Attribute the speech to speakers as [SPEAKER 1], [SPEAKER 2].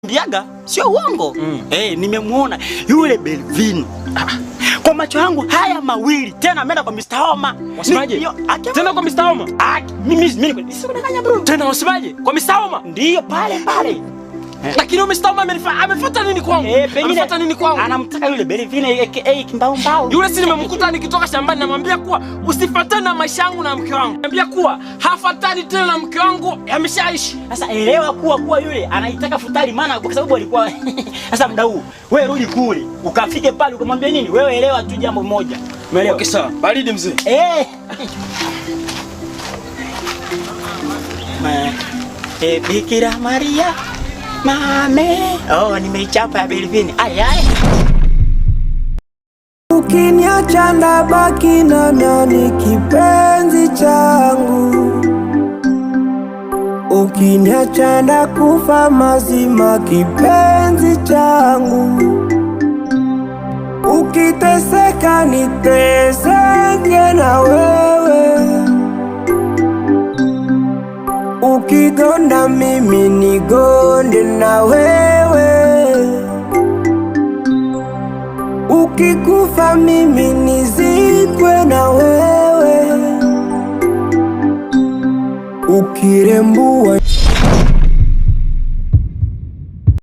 [SPEAKER 1] Diaga, sio uongo. Nimemuona yule Belvin. Kwa macho yangu haya mawili, tena ameenda kwa Mr. Homa.
[SPEAKER 2] Wasemaje? Tena kwa Mr. Homa?
[SPEAKER 1] Mimi sikudanganya bro.
[SPEAKER 2] Tena wasemaje? Kwa Mr. Homa?
[SPEAKER 1] Ndio pale.
[SPEAKER 2] Lakini Mr. Homa amefuata nini kwangu? Amefuata nini kwangu?
[SPEAKER 1] Anamtaka yule Belvin aka Kimbao.
[SPEAKER 2] Yule si nimemkuta nikitoka shambani, namwambia kuwa usifuatane na maisha yangu na mke wangu. Namwambia kuwa hafuatani tena na mke wangu, ameshaishi.
[SPEAKER 1] Sasa elewa kuwa yule anaitaka futari, maana kwa sababu alikuwa sasa muda huu wewe rudi kule ukafike pale ukamwambia nini? Wewe elewa tu jambo moja. Umeelewa?
[SPEAKER 2] Okay sawa. Baridi mzee.
[SPEAKER 1] Bikira Maria mame. Nimeichapa ya Belvin.
[SPEAKER 3] Ukiniacha ndabaki na nani kipenzi changu? Ukiniacha ndakufa mazima kipenzi changu. Ukiteseka niteseke na wewe. Ukigonda mimi nigonde na wewe. Ukikufa mimi nizikwe na wewe. Ukirembua